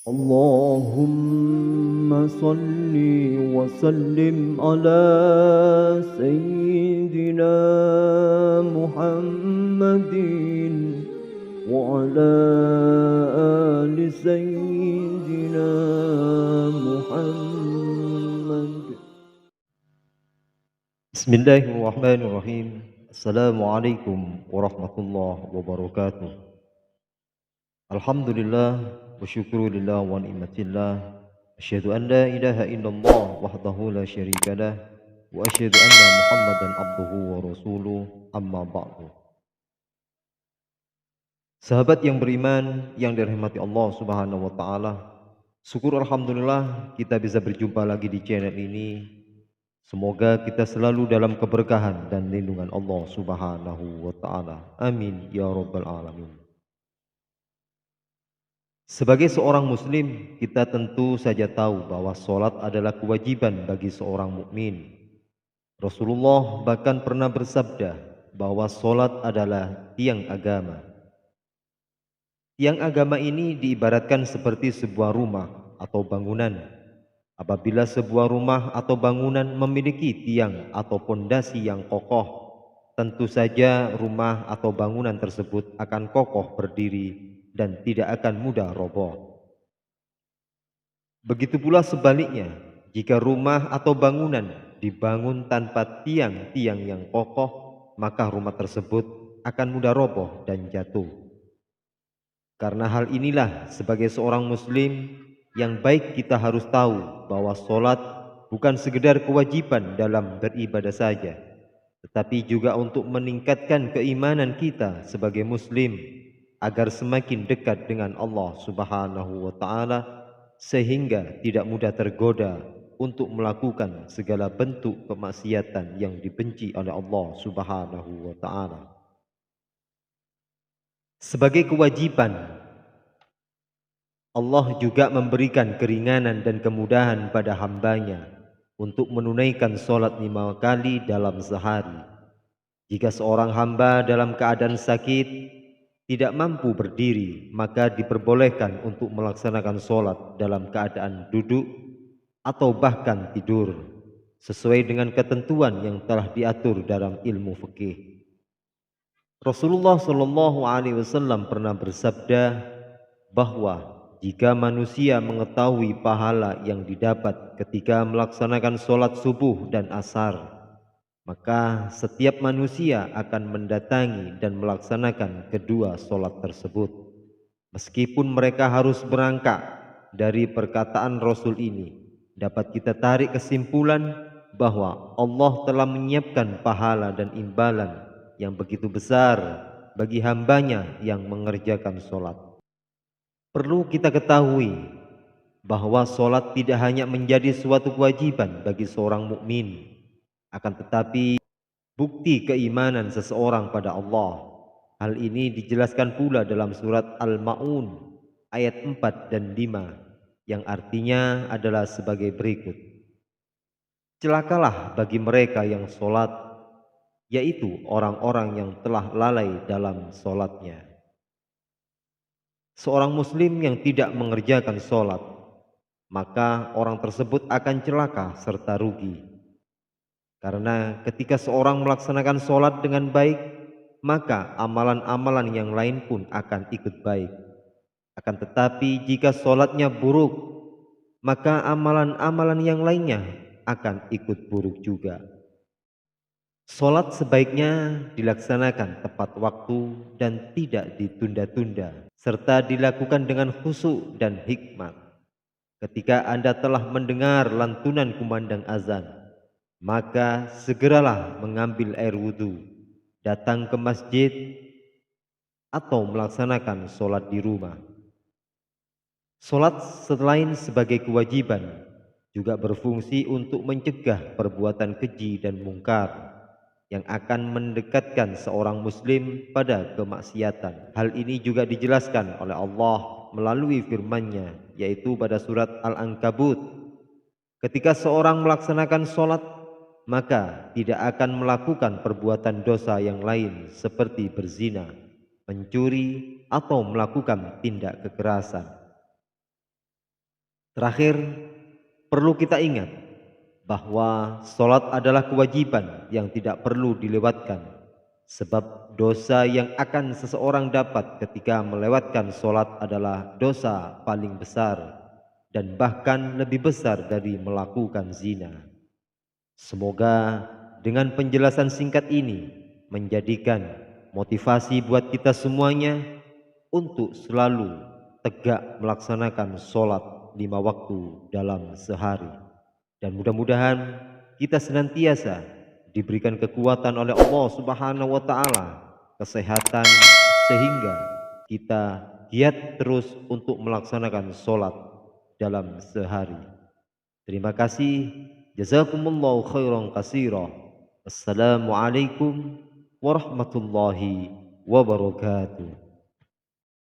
اللهم صل وسلم على سيدنا محمد وعلى آل سيدنا محمد. Bismillahirrahmanirrahim. Assalamualaikum warahmatullahi wabarakatuh. Alhamdulillah wa syukrulillah wa ni'matillah. Asyhadu an la ilaha illallah wahdahu la syarikalah wa asyhadu anna Muhammadan abduhu wa rasuluh, amma ba'du. Sahabat yang beriman yang dirahmati Allah Subhanahu wa taala, syukur alhamdulillah kita bisa berjumpa lagi di channel ini. Semoga kita selalu dalam keberkahan dan lindungan Allah Subhanahu wa taala. Amin ya rabbal alamin. Sebagai seorang muslim, kita tentu saja tahu bahwa sholat adalah kewajiban bagi seorang mukmin. Rasulullah bahkan pernah bersabda bahwa sholat adalah tiang agama. Tiang agama ini diibaratkan seperti sebuah rumah atau bangunan. Apabila sebuah rumah atau bangunan memiliki tiang atau pondasi yang kokoh, tentu saja rumah atau bangunan tersebut akan kokoh berdiri dan tidak akan mudah roboh. Begitu pula sebaliknya, jika rumah atau bangunan dibangun tanpa tiang-tiang yang kokoh, maka rumah tersebut akan mudah roboh dan jatuh. Karena hal inilah, sebagai seorang muslim yang baik, kita harus tahu bahwa sholat bukan sekedar kewajiban dalam beribadah saja, tetapi juga untuk meningkatkan keimanan kita sebagai muslim agar semakin dekat dengan Allah Subhanahu wa taala, sehingga tidak mudah tergoda untuk melakukan segala bentuk kemaksiatan yang dibenci oleh Allah Subhanahu wa taala. Sebagai kewajiban, Allah juga memberikan keringanan dan kemudahan pada hambanya untuk menunaikan sholat 5 kali dalam sehari. Jika seorang hamba dalam keadaan sakit tidak mampu berdiri, maka diperbolehkan untuk melaksanakan sholat dalam keadaan duduk atau bahkan tidur, sesuai dengan ketentuan yang telah diatur dalam ilmu fikih. Rasulullah Shallallahu Alaihi Wasallam pernah bersabda bahwa jika manusia mengetahui pahala yang didapat ketika melaksanakan sholat subuh dan asar, maka setiap manusia akan mendatangi dan melaksanakan kedua sholat tersebut. Meskipun mereka harus berangkat dari perkataan Rasul ini, dapat kita tarik kesimpulan bahwa Allah telah menyiapkan pahala dan imbalan yang begitu besar bagi hambanya yang mengerjakan sholat. Perlu kita ketahui bahwa sholat tidak hanya menjadi suatu kewajiban bagi seorang mukmin, akan tetapi bukti keimanan seseorang pada Allah. Hal ini dijelaskan pula dalam surat Al-Ma'un ayat 4 dan 5 yang artinya adalah sebagai berikut. Celakalah bagi mereka yang sholat, yaitu orang-orang yang telah lalai dalam sholatnya. Seorang muslim yang tidak mengerjakan sholat, maka orang tersebut akan celaka serta rugi. Karena ketika seorang melaksanakan sholat dengan baik, maka amalan-amalan yang lain pun akan ikut baik. Akan tetapi jika sholatnya buruk, maka amalan-amalan yang lainnya akan ikut buruk juga. Sholat sebaiknya dilaksanakan tepat waktu dan tidak ditunda-tunda, serta dilakukan dengan khusyuk dan hikmat. Ketika Anda telah mendengar lantunan kumandang azan, maka segeralah mengambil air wudhu, datang ke masjid, atau melaksanakan sholat di rumah. Sholat selain sebagai kewajiban, juga berfungsi untuk mencegah perbuatan keji dan mungkar yang akan mendekatkan seorang muslim pada kemaksiatan. Hal ini juga dijelaskan oleh Allah melalui firman-Nya, yaitu pada surat Al-Ankabut. Ketika seorang melaksanakan sholat, maka tidak akan melakukan perbuatan dosa yang lain seperti berzina, mencuri, atau melakukan tindak kekerasan. Terakhir, perlu kita ingat bahwa sholat adalah kewajiban yang tidak perlu dilewatkan, sebab dosa yang akan seseorang dapat ketika melewatkan sholat adalah dosa paling besar dan bahkan lebih besar dari melakukan zina. Semoga dengan penjelasan singkat ini menjadikan motivasi buat kita semuanya untuk selalu tegak melaksanakan sholat 5 waktu dalam sehari. Dan mudah-mudahan kita senantiasa diberikan kekuatan oleh Allah Subhanahu wa taala, kesehatan, sehingga kita giat terus untuk melaksanakan sholat dalam sehari. Terima kasih. Jazakumullahu khairan katsira. Assalamualaikum warahmatullahi wabarakatuh.